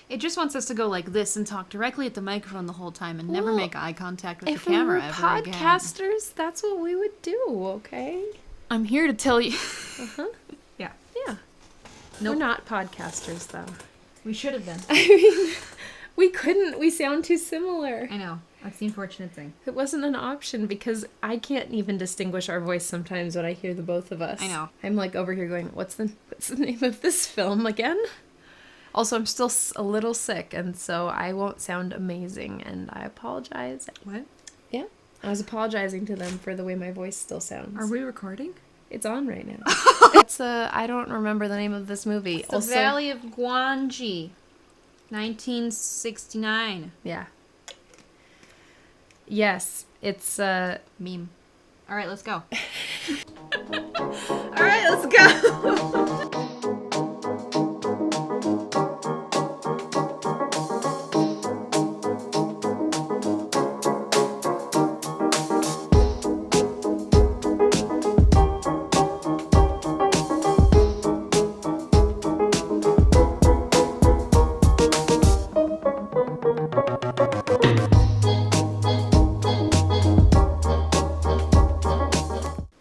It just wants us to go like this and talk directly at the microphone the whole time and never make eye contact with the If we camera were ever again. podcasters, that's what we would do, okay? I'm here to tell you. Uh-huh. Yeah. Yeah. Nope. We're not podcasters, though. We should have been. I mean, we couldn't. We sound too similar. I know. That's the unfortunate thing. It wasn't an option because I can't even distinguish our voice sometimes when I hear the both of us. I know. I'm like over here going, what's the name of this film again? Also, I'm still a little sick, and so I won't sound amazing, and I apologize. What? Yeah. I was apologizing to them for the way my voice still sounds. Are we recording? It's on right now. It's I don't remember the name of this movie. It's the Valley of Gwangi, 1969. Yeah. Yes, it's Meme. All right, let's go. All right, let's go.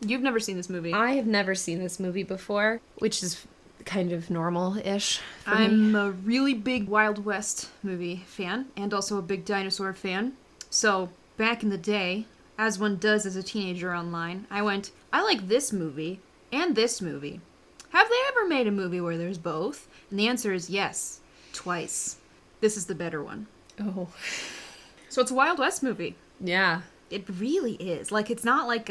You've never seen this movie. I have never seen this movie before, which is kind of normal-ish for me. I'm a really big Wild West movie fan and also a big dinosaur fan. So back in the day, as one does as a teenager online, I went, I like this movie and this movie. Have they ever made a movie where there's both? And the answer is yes, twice. This is the better one. Oh. So it's a Wild West movie. Yeah. It really is. Like, it's not like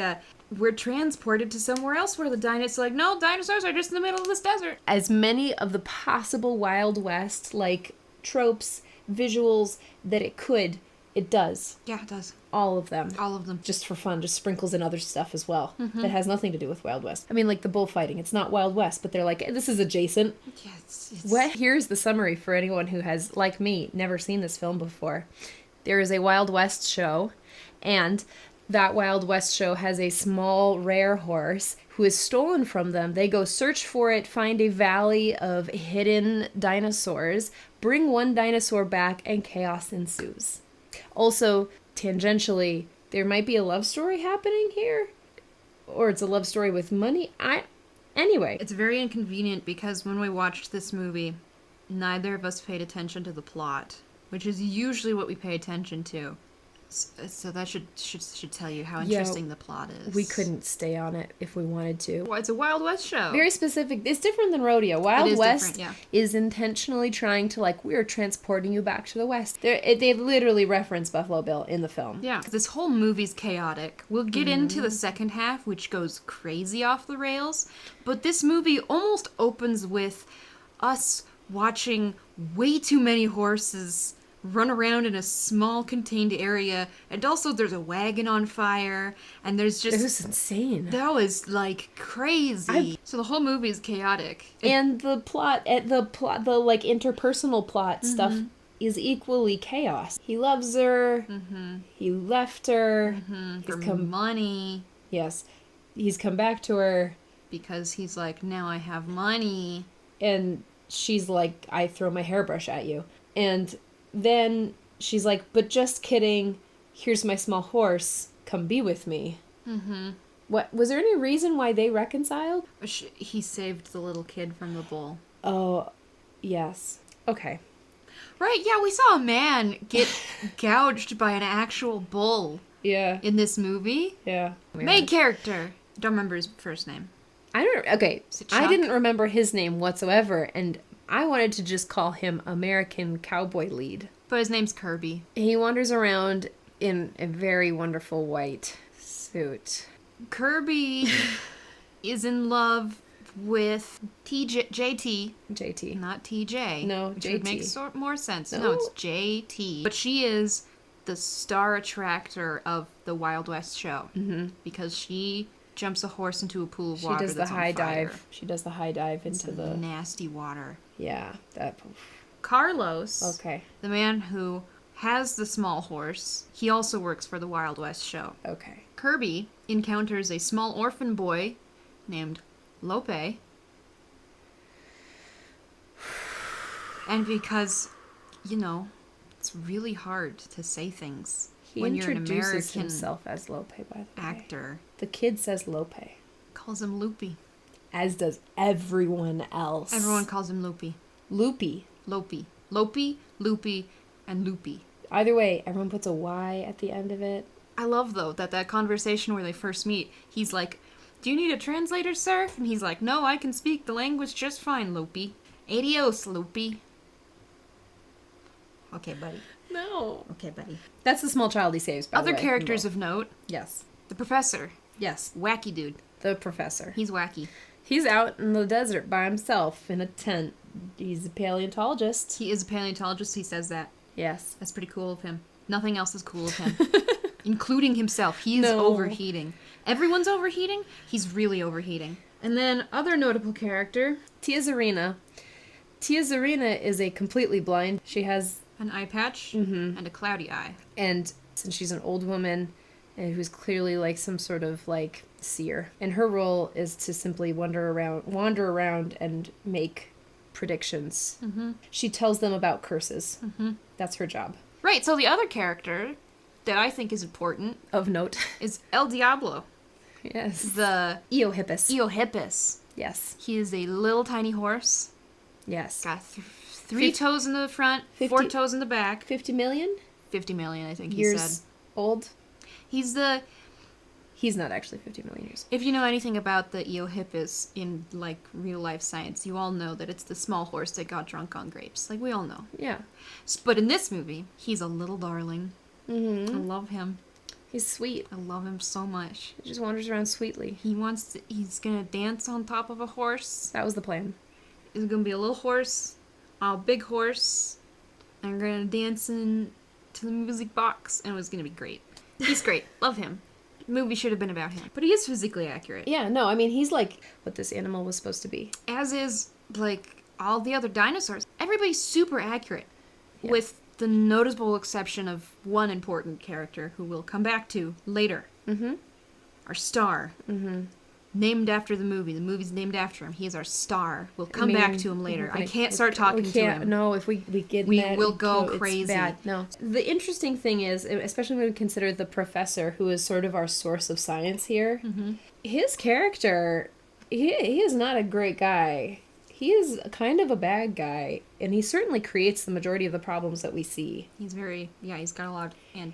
we're transported to somewhere else where the dinosaurs, like, no, dinosaurs are just in the middle of this desert. As many of the possible Wild West, like, tropes, visuals that it could, it does. Yeah, it does. All of them. All of them. Just for fun, just sprinkles in other stuff as well. That has nothing to do with Wild West. I mean, like the bullfighting, it's not Wild West, but they're like, this is adjacent. Yeah, it's... What? Here's the summary for anyone who has, like me, never seen this film before. There is a Wild West show, and that Wild West show has a small, rare horse who is stolen from them. They go search for it, find a valley of hidden dinosaurs, bring one dinosaur back, and chaos ensues. Also, tangentially, there might be a love story happening here, or it's a love story with money. Anyway. It's very inconvenient because when we watched this movie, neither of us paid attention to the plot, which is usually what we pay attention to. So that should tell you how interesting the plot is. We couldn't stay on it if we wanted to. Well, it's a Wild West show. Very specific. It's different than rodeo. Wild West yeah. is intentionally trying to, like, we're transporting you back to the West. They literally reference Buffalo Bill in the film. Yeah. This whole movie's chaotic. We'll get into the second half, which goes crazy off the rails. But this movie almost opens with us watching way too many horses run around in a small contained area, and also there's a wagon on fire, and there's just... It was insane. That was, like, crazy. So the whole movie is chaotic. And the plot, the like, interpersonal plot stuff is equally chaos. He loves her. He left her. For money. Yes. He's come back to her. Because he's like, now I have money. And she's like, I throw my hairbrush at you. And then she's like, but just kidding. Here's my small horse. Come be with me. What was there any reason why they reconciled? He saved the little kid from the bull. Oh, yes. Okay. Right, yeah, we saw a man get gouged by an actual bull. Yeah. In this movie. Yeah. Main character. Don't remember his first name. Okay. I didn't remember his name whatsoever, and I wanted to just call him American Cowboy Lead. But his name's Kirby. He wanders around in a very wonderful white suit. Kirby is in love with JT. JT. Not TJ. No, which JT. Would make more sense. No, it's JT. But she is the star attractor of the Wild West show. Because she jumps a horse into a pool of water. She does the high dive. She does the high dive into the nasty water. Yeah, that. Carlos. Okay. The man who has the small horse. He also works for the Wild West show. Okay. Kirby encounters a small orphan boy named Lope. And because you know, it's really hard to say things He when you're an introduces American himself as Lope, by the way. actor. The kid says Lope, Calls him Loopy. as does everyone else. Everyone calls him Loopy. Loopy. Loopy. Loopy, Loopy, and Loopy. Either way, everyone puts a Y at the end of it. I love, though, that conversation where they first meet, he's like, "Do you need a translator, sir?" And he's like, "No, I can speak the language just fine, Loopy. Adios, Loopy." Okay, buddy. No. Okay, buddy. That's the small child he saves, by the Other way. characters of note, Yes. the professor. Yes. Wacky dude. The professor. He's wacky. He's out in the desert by himself in a tent. He's a paleontologist. He is a paleontologist, he says that. Yes. That's pretty cool of him. Nothing else is cool of him. Including himself. He is No. overheating. Everyone's overheating. He's really overheating. And then other notable character. Tia Zarina. Tia Zarina is a completely blind. She has, An eye patch and a cloudy eye. and since she's an old woman and who's clearly like some sort of like seer, and her role is to simply wander around and make predictions. She tells them about curses. That's her job. Right, so the other character that I think is important Of note. is El Diablo, Yes. the Eohippus. Eohippus. Yes. He is a little tiny horse. Yes. Got three toes in the front, 4 50 toes in the back. 50 million 50 million, I think he years said. old. He's Not actually 50 million years. If you know anything about the Eohippus in, like, real-life science, you all know that it's the small horse that got drunk on grapes. Like, we all know. Yeah. But in this movie, he's a little darling. Mm-hmm. I love him. He's sweet. I love him so much. He just wanders around sweetly. He's gonna dance on top of a horse. That was the plan. It's gonna be a little horse, a big horse, and we're gonna dance in to the music box, and it was gonna be great. He's great. Love him. The movie should have been about him. But he is physically accurate. Yeah, no, I mean, he's like what this animal was supposed to be. As is, like, all the other dinosaurs. Everybody's super accurate. Yeah. With the notable exception of one important character who we'll come back to later. Mm-hmm. Our star. Mm-hmm. Named after the movie. The movie's named after him. He is our star. We'll come I mean, back to him later. I can't start talking to him. No, if we get We that, will go it's crazy. bad. No. The interesting thing is, especially when we consider the professor, who is sort of our source of science here, his character, he is not a great guy. He is kind of a bad guy, and he certainly creates the majority of the problems that we see. He's got a lot of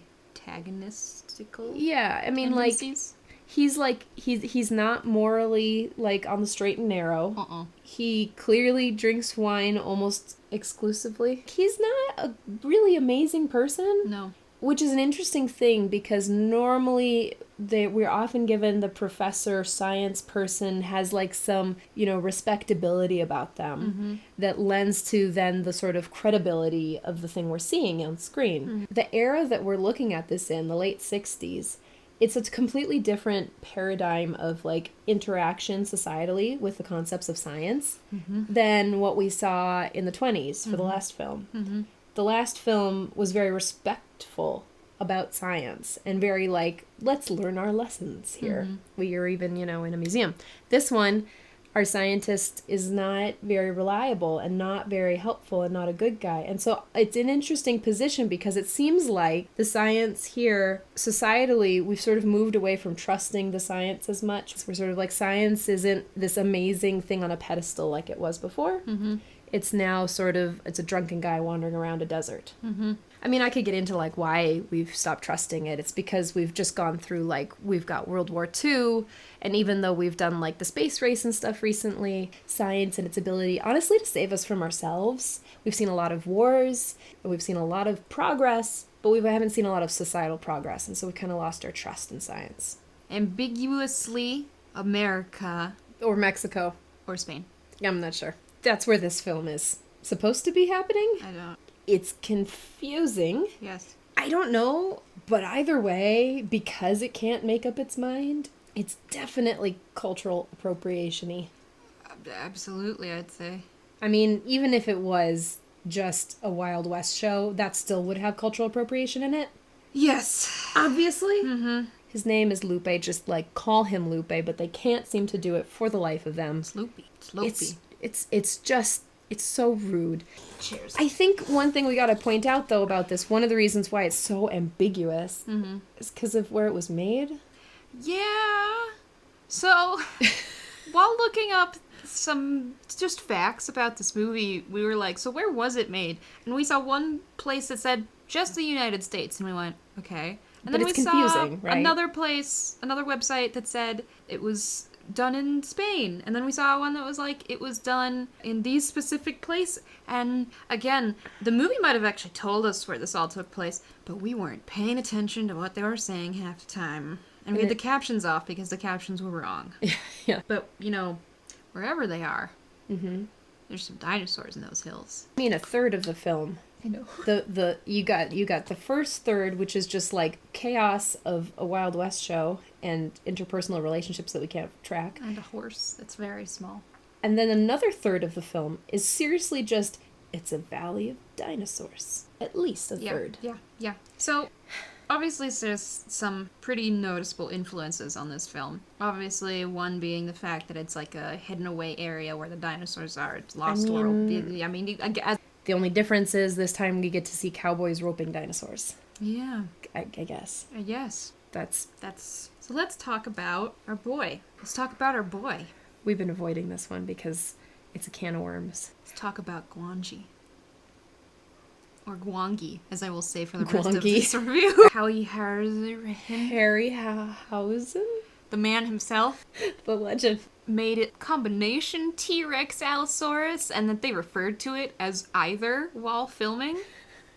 antagonistical Yeah, I mean, like, tendencies. he's not morally, like, on the straight and narrow. He clearly drinks wine almost exclusively. He's not a really amazing person. No. Which is an interesting thing, because normally we're often given the professor science person has like some, respectability about them that lends to then the sort of credibility of the thing we're seeing on screen. The era that we're looking at this in, the late 60s, it's a completely different paradigm of like interaction societally with the concepts of science than what we saw in the 20s for the last film. The last film was very respectful about science and very like, let's learn our lessons here. We are even, in a museum. This one, our scientist is not very reliable and not very helpful and not a good guy. And so it's an interesting position, because it seems like the science here, societally, we've sort of moved away from trusting the science as much. So we're sort of like, science isn't this amazing thing on a pedestal like it was before. It's now sort of, it's a drunken guy wandering around a desert. I mean, I could get into like why we've stopped trusting it. It's because we've just gone through like, we've got World War II, and even though we've done like the space race and stuff recently, science and its ability, honestly, to save us from ourselves. We've seen a lot of wars, we've seen a lot of progress, but we haven't seen a lot of societal progress, and so we kind of lost our trust in science. Ambiguously America. Or Mexico. Or Spain. I'm not sure. That's where this film is supposed to be happening. I don't. It's confusing. Yes. I don't know, but either way, because it can't make up its mind, it's definitely cultural appropriation-y. Absolutely, I'd say. I mean, even if it was just a Wild West show, that still would have cultural appropriation in it. Yes. Obviously. His name is Lupe, just like call him Lupe, but they can't seem to do it for the life of them. It's loopy. It's loopy. It's just It's so rude. Cheers. I think one thing we got to point out, though, about this, one of the reasons why it's so ambiguous is because of where it was made. Yeah. So, while looking up some just facts about this movie, we were like, so where was it made? And we saw one place that said just the United States, and we went, okay. And But then it's we confusing, saw right? another place, another website that said it was done in Spain. And then we saw one that was like, it was done in these specific places. And again, the movie might have actually told us where this all took place, but we weren't paying attention to what they were saying half the time. And we had the captions off because the captions were wrong. Yeah. But, wherever they are, there's some dinosaurs in those hills. I mean, a third of the film. I know. You got the first third, which is just like chaos of a Wild West show and interpersonal relationships that we can't track. And a horse that's very small. And then another third of the film is seriously just, it's a valley of dinosaurs. At least a third. Yeah. So, obviously there's some pretty noticeable influences on this film. Obviously, one being the fact that it's like a hidden away area where the dinosaurs are. It's Lost World. I mean, The only difference is this time we get to see cowboys roping dinosaurs. yeah, I guess. yes. That's... So let's talk about our boy. We've been avoiding this one because it's a can of worms. Let's talk about Gwangi. Or Gwangi, as I will say for the rest of Gwangi. this review. Harryhausen? The man himself The legend. made it combination T-Rex Allosaurus, and that they referred to it as either while filming.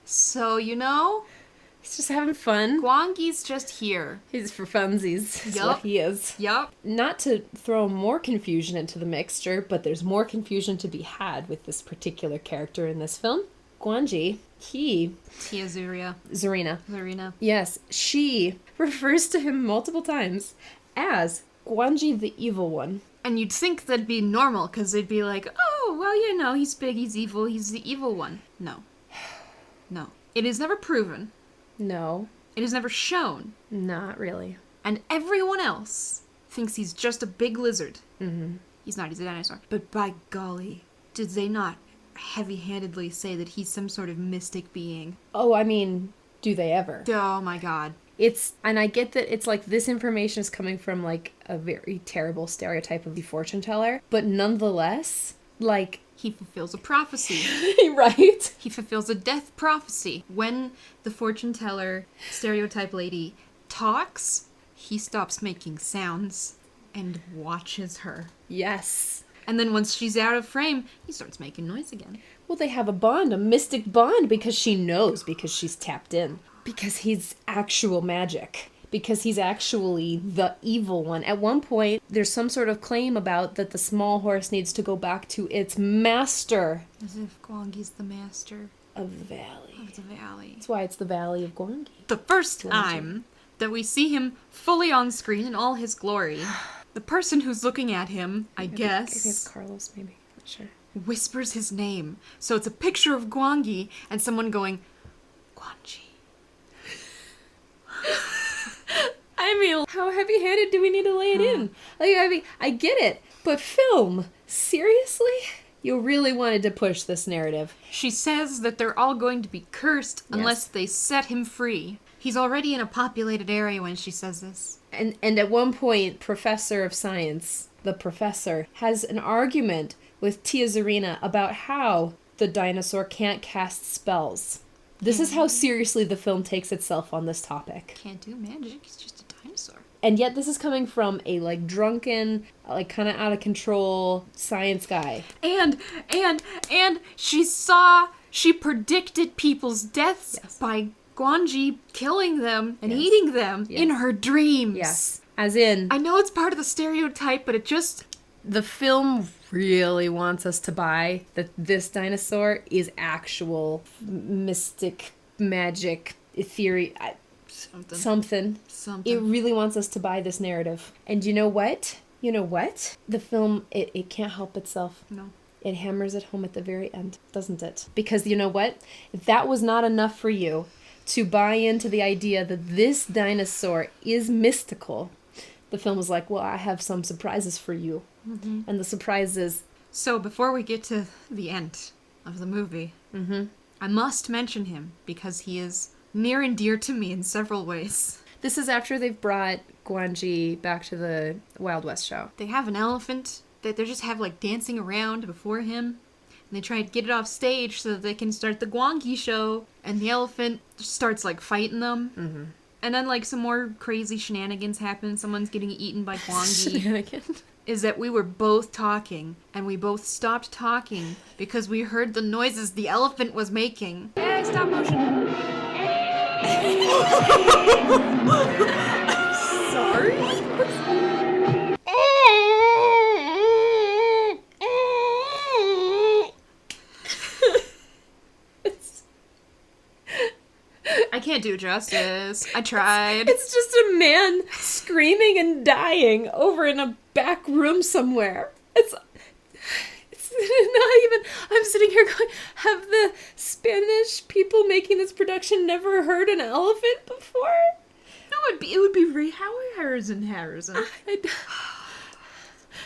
So, He's just having fun. Gwangi's just here. He's for funsies. Is Yup. what he is. Yup. Not to throw more confusion into the mixture, but there's more confusion to be had with this particular character in this film. Gwangi, Tia Zarina. Zarina. Yes, she refers to him multiple times as Gwangi the Evil One. And you'd think that'd be normal, because they'd be like, oh, well, he's big, he's evil, he's the evil one. No. It is never proven. No, It is never shown. not really. And everyone else thinks he's just a big lizard. Mm-hmm. He's not, he's a dinosaur. But by golly, did they not heavy-handedly say that he's some sort of mystic being? Oh, I mean, do they ever? Oh my god. And I get that it's like this information is coming from like a very terrible stereotype of the fortune teller, but nonetheless, like... He fulfills a prophecy. Right? He fulfills a death prophecy. When the fortune teller stereotype lady talks, he stops making sounds and watches her. Yes. And then once she's out of frame, he starts making noise again. Well, they have a bond, a mystic bond, because she knows, because she's tapped in. Because he's actual magic. Because he's actually the evil one. At one point, there's some sort of claim about that the small horse needs to go back to its master. As if Gwangi's the master Of the valley. of the valley. That's why it's the Valley of Gwangi. The first time that we see him fully on screen in all his glory, the person who's looking at him, I guess, I think it's Carlos, maybe. Not sure. whispers his name. So it's a picture of Gwangi and someone going, Gwangi. I mean, how heavy-handed do we need to lay it in? Like, I mean, I get it, but film? Seriously? You really wanted to push this narrative. She says that they're all going to be cursed unless they set him free. He's already in a populated area when she says this. And at one point, Professor of Science, the professor, has an argument with Tia Zarina about how the dinosaur can't cast spells. This is how seriously the film takes itself on this topic. Can't do magic, he's just a dinosaur. And yet this is coming from a, like, drunken, like, kind of out of control science guy. And she predicted people's deaths by Gwangi killing them and eating them in her dreams. Yes. As in... I know it's part of the stereotype, but it just... The film really wants us to buy that this dinosaur is actual mystic magic theory. Something. It really wants us to buy this narrative. And you know what? The film, it can't help itself. No. It hammers it home at the very end, doesn't it? Because you know what? If that was not enough for you to buy into the idea that this dinosaur is mystical, the film was like, well, I have some surprises for you. Mm-hmm. And the surprise is So before we get to the end of the movie, I must mention him because he is near and dear to me in several ways. This is after they've brought Gwangi back to the Wild West show. They have an elephant that they just have like dancing around before him. And they try to get it off stage so that they can start the Gwangi show. And the elephant starts like fighting them. Mm-hmm. And then like some more crazy shenanigans happen. Someone's getting eaten by Gwangi. Shenanigans. Is that we were both talking, and we both stopped talking because we heard the noises the elephant was making. Yay, stop motion! Sorry? I can't do justice. I tried. It's just a man screaming and dying over in a back room somewhere. It's not even... I'm sitting here going, have the Spanish people making this production never heard an elephant before? No, it would be Harryhausen.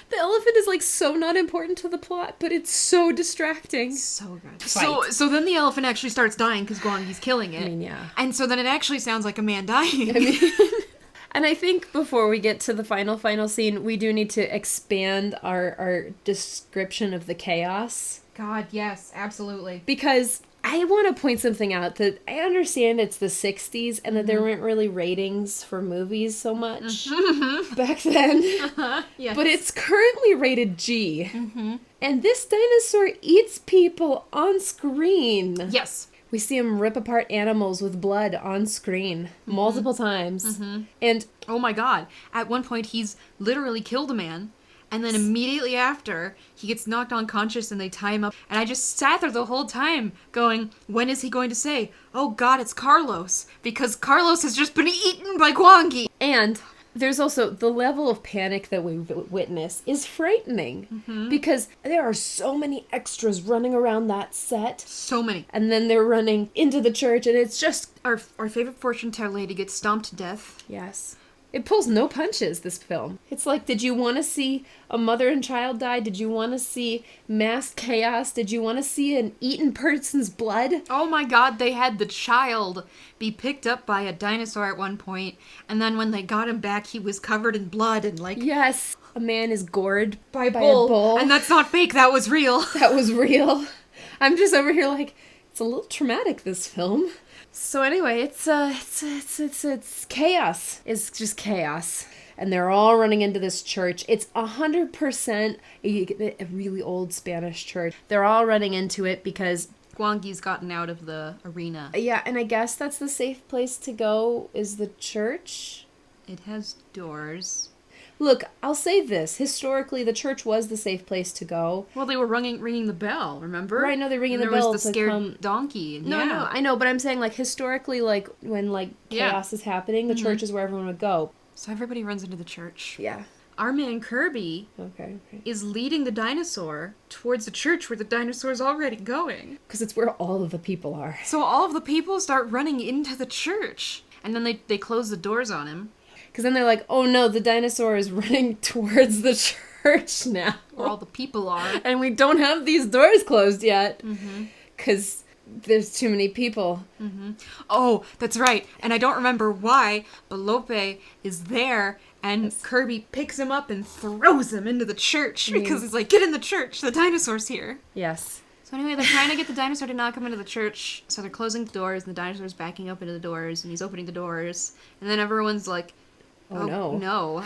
The elephant is like so not important to the plot, but it's so distracting. So good. So then the elephant actually starts dying because Gwangi's killing it. I mean, yeah. And so then it actually sounds like a man dying. I mean, and I think before we get to the final scene, we do need to expand our description of the chaos. God, yes, absolutely. Because I want to point something out that I understand it's the 60s and that there weren't really ratings for movies so much back then. Yes. But it's currently rated G. And this dinosaur eats people on screen. Yes. We see him rip apart animals with blood on screen multiple times. And oh my god, at one point he's literally killed a man. And then immediately after, he gets knocked unconscious and they tie him up. And I just sat there the whole time going, when is he going to say, oh god, it's Carlos? Because Carlos has just been eaten by Gwangi. And there's also the level of panic that we witness is frightening. Because there are so many extras running around that set. So many. And then they're running into the church and it's just... Our favorite fortune teller lady gets stomped to death. Yes. It pulls no punches, this film. It's like, did you want to see a mother and child die? Did you want to see mass chaos? Did you want to see an eaten person's blood? Oh my god, they had the child be picked up by a dinosaur at one point, and then when they got him back, he was covered in blood and like... Yes, a man is gored by a bull. bull. And that's not fake, that was real. That was real. I'm just over here like, it's a little traumatic, this film. So anyway, it's chaos. It's just chaos. And they're all running into this church. It's 100% a really old Spanish church. They're all running into it because... Gwangi's gotten out of the arena. Yeah, and I guess that's the safe place to go, is the church. It has doors. Look, I'll say this. Historically, the church was the safe place to go. Well, they were ringing the bell, remember? Right, no, they're ringing the bell. There was the scared donkey. And no, I know, but I'm saying, like, historically, like, when, like, chaos is happening, the church is where everyone would go. So everybody runs into the church. Yeah. Our man Kirby is leading the dinosaur towards the church where the dinosaur's already going. Because it's where all of the people are. So all of the people start running into the church. And then they close the doors on him. Because then they're like, oh no, the dinosaur is running towards the church now. Where all the people are. And we don't have these doors closed yet. Because there's too many people. Oh, that's right. And I don't remember why, but Lope is there and Kirby picks him up and throws him into the church. Because he's like, get in the church, the dinosaur's here. Yes. So anyway, they're trying to get the dinosaur to not come into the church. So they're closing the doors and the dinosaur's backing up into the doors and he's opening the doors. And then everyone's like... Oh, no. No.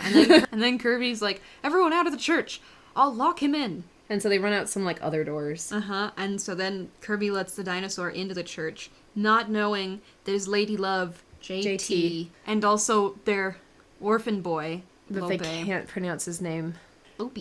And then Kirby's like, everyone out of the church. I'll lock him in. And so they run out some, like, other doors. And so then Kirby lets the dinosaur into the church, not knowing that his lady love, JT. And also their orphan boy, But Lope. they can't pronounce his name. Lope.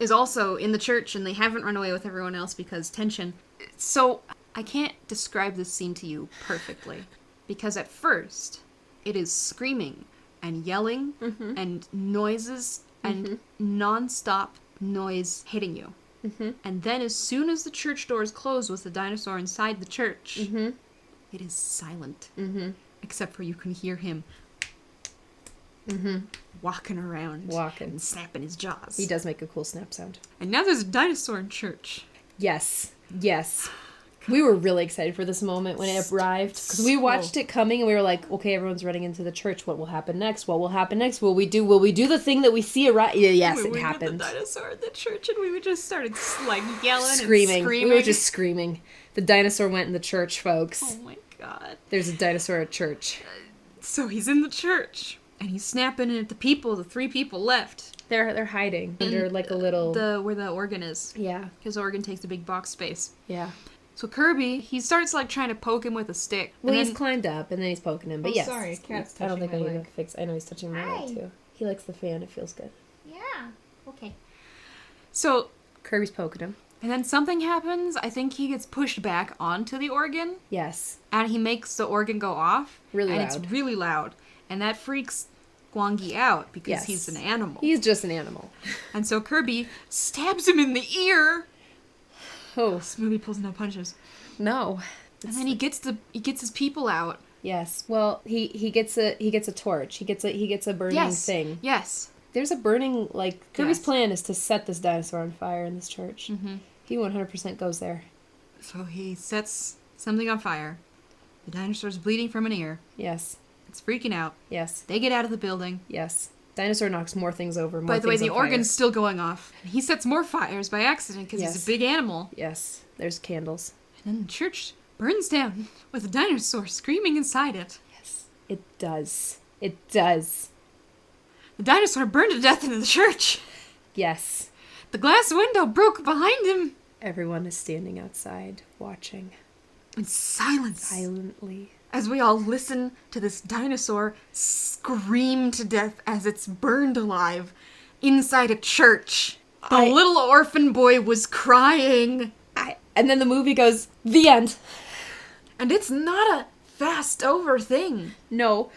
Is also in the church, and they haven't run away with everyone else because tension. So I can't describe this scene to you perfectly. Because at first, it is screaming and yelling and noises and non-stop noise hitting you. And then as soon as the church doors close with the dinosaur inside the church, it is silent. Except for you can hear him walking around. Walking. And snapping his jaws. He does make a cool snap sound. And now there's a dinosaur in church. Yes. We were really excited for this moment when it arrived. Because we watched it coming and we were like, okay, everyone's running into the church. What will happen next? What will happen next? Will we do the thing that we see arrive? Yes, it happened. We the dinosaur in the church and we just started like yelling screaming. and screaming. We were just screaming. The dinosaur went in the church, folks. Oh my god. There's a dinosaur at church. So he's in the church and he's snapping at the people, the 3 people left. They're hiding under like a little... Where the organ is. Yeah. His organ takes a big box space. Yeah. So Kirby, he starts like trying to poke him with a stick. Well, and he's climbed up and then he's poking him. But Oh, sorry, cat's I don't touching think I my need leg. to fix. I know he's touching my leg too. He likes the fan. It feels good. Yeah. Okay. So, Kirby's poking him. and then something happens. I think he gets pushed back onto the organ, Yes. and he makes the organ go off. Really and loud. it's really loud. And that freaks Gwangi out because Yes. he's an animal. He's just an animal. And so Kirby stabs him in the ear. Oh This movie pulls no punches. no. And then he gets his people out. Yes. Well, he gets a torch. He gets a burning thing. Yes. There's a burning Kirby's Yes. plan is to set this dinosaur on fire in this church. Mm-hmm. He 100% goes there. So he sets something on fire. The dinosaur's bleeding from an ear. Yes. It's freaking out. Yes. They get out of the building. Yes. Dinosaur knocks more things over. More By the way, things the on fire. organ's still going off. And he sets more fires by accident because he's Yes. a big animal. Yes. There's candles. And then the church burns down with a dinosaur screaming inside it. Yes. It does. It does. The dinosaur burned to death in the church. Yes. The glass window broke behind him. Everyone is standing outside, watching In silence. silently. As we all listen to this dinosaur scream to death as it's burned alive inside a church. The little orphan boy was crying. And then the movie goes, the end. And it's not a fast over thing. No.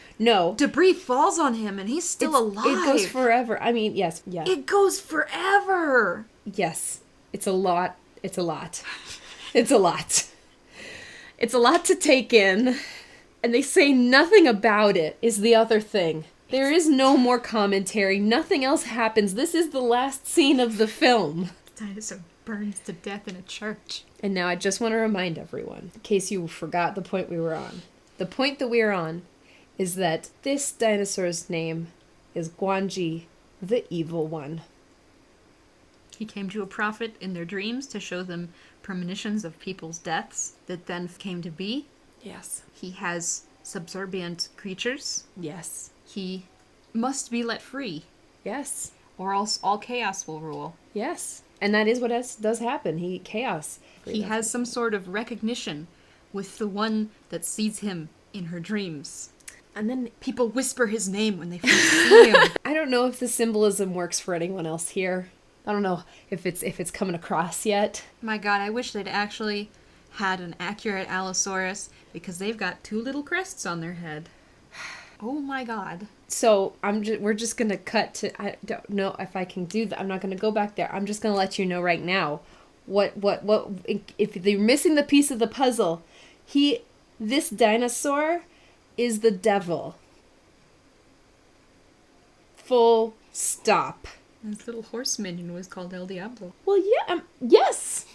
Debris falls on him and he's still alive. It goes forever. I mean, yes. Yeah. It goes forever. Yes. It's a lot. It's a lot. It's a lot. It's a lot to take in. And they say nothing about it is the other thing. There is no more commentary. Nothing else happens. This is the last scene of the film. The dinosaur burns to death in a church. And now I just want to remind everyone, in case you forgot the point we were on. The point that we are on is that this dinosaur's name is Gwangi, the evil one. He came to a prophet in their dreams to show them premonitions of people's deaths that then came to be. Yes. He has subservient creatures. Yes. He must be let free, Yes. or else all chaos will rule. Yes. And that is what does happen. Chaos. He has some sort of recognition with the one that sees him in her dreams. And then People whisper his name when they first see him. I don't know if the symbolism works for anyone else here. I don't know if it's coming across yet. My god, I wish they'd actually had an accurate Allosaurus, because they've got 2 little crests on their head. Oh my god. So we're just gonna cut to. I don't know if I can do that. I'm not gonna go back there. I'm just gonna let you know right now. What? If you're missing the piece of the puzzle, this dinosaur is the devil. Full stop. This little horse minion was called El Diablo. Well, yeah. Yes.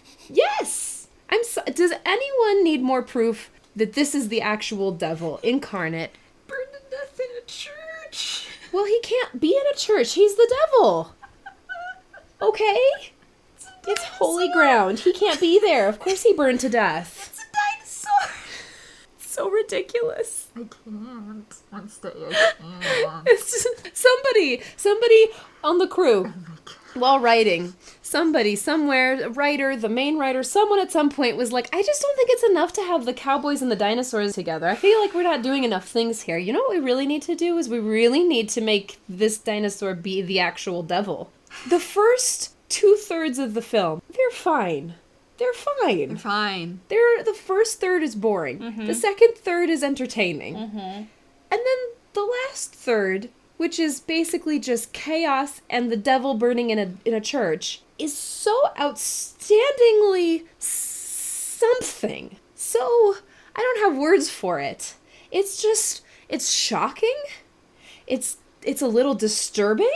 Does anyone need more proof that this is the actual devil incarnate? Burned to death in a church. Well, he can't be in a church. He's the devil. Okay? It's holy ground. He can't be there. Of course he burned to death. It's a dinosaur. It's so ridiculous. I can't. I'm still. It's just, somebody on the crew, while writing, somebody somewhere, a writer, the main writer, someone at some point was like, I just don't think it's enough to have the cowboys and the dinosaurs together. I feel like we're not doing enough things here. You know what we really need to do is we really need to make this dinosaur be the actual devil. The first 2/3 of the film, they're fine. They're fine. They're fine. The first third is boring. The second third is entertaining. And then the last third, which is basically just chaos and the devil burning in a church, is so outstandingly something. So, I don't have words for it. It's shocking. It's It's a little disturbing.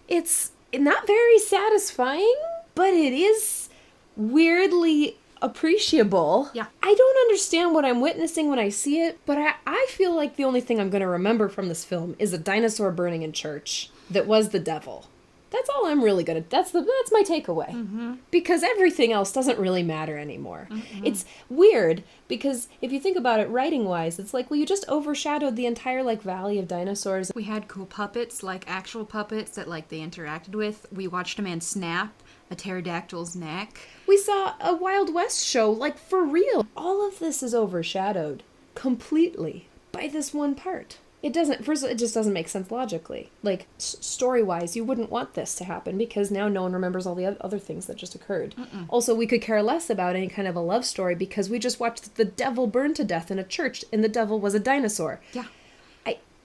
It's not very satisfying, but it is weirdly appreciable. Yeah. I don't understand what I'm witnessing when I see it, but I feel like the only thing I'm going to remember from this film is a dinosaur burning in church that was the devil. That's all I'm really gonna. That's my takeaway. Because everything else doesn't really matter anymore. It's weird because if you think about it, writing wise, it's like, well, you just overshadowed the entire like Valley of Dinosaurs. We had cool puppets, like actual puppets that like they interacted with. We watched a man snap a pterodactyl's neck. We saw a Wild West show, like for real. All of this is overshadowed completely by this one part. It doesn't, first of all, it just doesn't make sense logically. Like, story-wise, you wouldn't want this to happen because now no one remembers all the other things that just occurred. Also, we could care less about any kind of a love story because we just watched the devil burn to death in a church and the devil was a dinosaur. Yeah.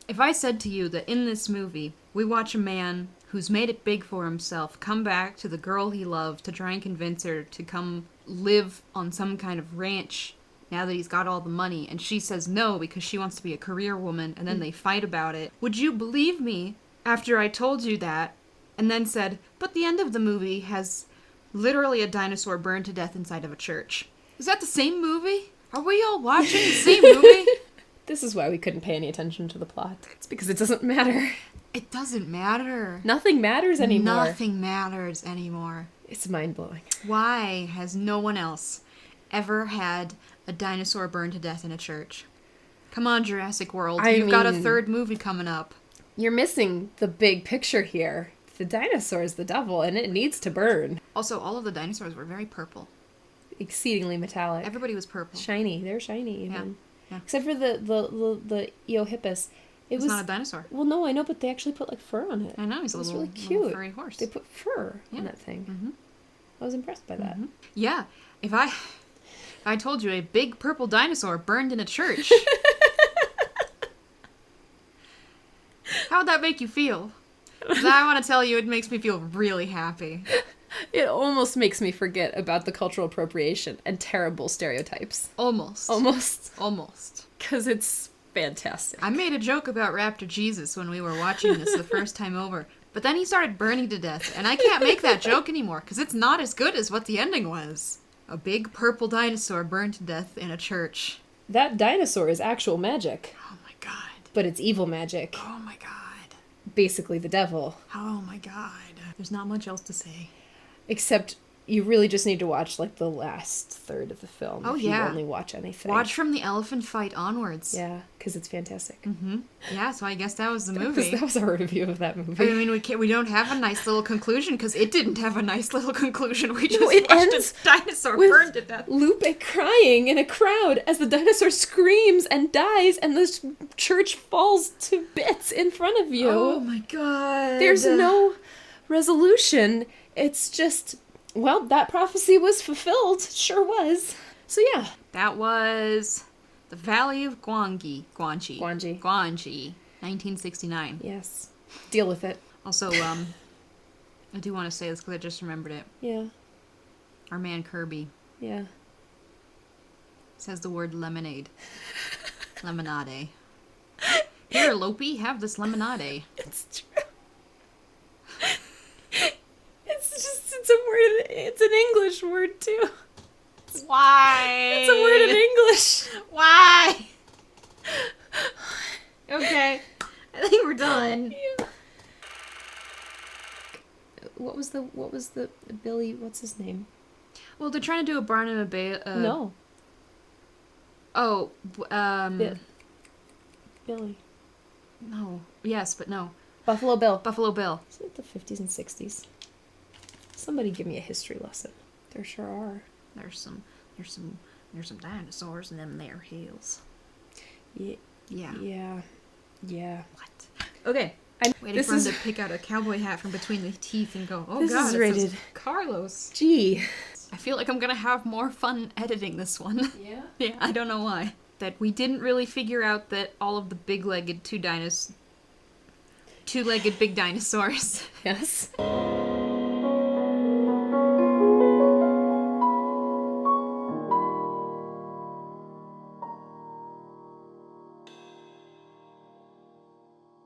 If I said to you that in this movie, we watch a man who's made it big for himself come back to the girl he loved to try and convince her to come live on some kind of ranch now that he's got all the money, and she says no because she wants to be a career woman, and then they fight about it. Would you believe me after I told you that, and then said, but the end of the movie has literally a dinosaur burned to death inside of a church? Is that the same movie? Are we all watching the same movie? This is why we couldn't pay any attention to the plot. It's because it doesn't matter. It doesn't matter. Nothing matters anymore. Nothing matters anymore. It's mind-blowing. Why has no one else ever had a dinosaur burned to death in a church? Come on, Jurassic World. You've got a third movie coming up. You're missing the big picture here. The dinosaur is the devil, and it needs to burn. Also, all of the dinosaurs were very purple. Exceedingly metallic. Everybody was purple. Shiny. They're shiny, even. Yeah. Except for the Eohippus. It's not a dinosaur. Well, no, I know, but they actually put, like, fur on it. I know, he's a really little cute. furry horse. They put fur on that thing. I was impressed by that. Yeah. If I told you a big purple dinosaur burned in a church, how would that make you feel? 'Cause I want to tell you, it makes me feel really happy. It almost makes me forget about the cultural appropriation and terrible stereotypes. Almost. Because it's fantastic. I made a joke about Raptor Jesus when we were watching this the first time over, but then he started burning to death, and I can't make that joke anymore, because it's not as good as what the ending was. A big purple dinosaur burned to death in a church. That dinosaur is actual magic. Oh my god. But it's evil magic. Oh my god. Basically the devil. Oh my god. There's not much else to say. Except you really just need to watch, like, the last third of the film. Oh, if yeah. you only watch anything. Watch from the elephant fight onwards. Yeah, because it's fantastic. Yeah, so I guess that was the movie. That was our review of that movie. I mean, we don't have a nice little conclusion, because it didn't have a nice little conclusion. We just it watched ends a dinosaur with burned to death. Lupe crying in a crowd as the dinosaur screams and dies, and the church falls to bits in front of you. Oh my god. There's no resolution. It's just, well, that prophecy was fulfilled. Sure was. So yeah. That was the Valley of Gwangi. Gwangi. 1969. Yes. Deal with it. Also, I do want to say this because I just remembered it. Yeah. Our man Kirby Yeah. says the word lemonade. Lemonade. Here, Lopi, have this lemonade. It's true. It's a word, it's an English word too. Why? It's a word in English. Why? Okay. I think we're done. Yeah. What was the Billy, what's his name? Well, they're trying to do a Barnum and Bailey. No. Oh, Billy. No. Yes, but no. Buffalo Bill. Buffalo Bill. Isn't it the 50s and 60s? Somebody give me a history lesson. There sure are. There's some dinosaurs in them there hills. Yeah. Yeah. Yeah. What? Okay. I'm waiting for him to pick out a cowboy hat from between the teeth and go, oh this god, is rated Carlos. Gee. I feel like I'm gonna have more fun editing this one. Yeah? Yeah, I don't know why. That we didn't really figure out that all of the big-legged two-legged big dinosaurs Yes.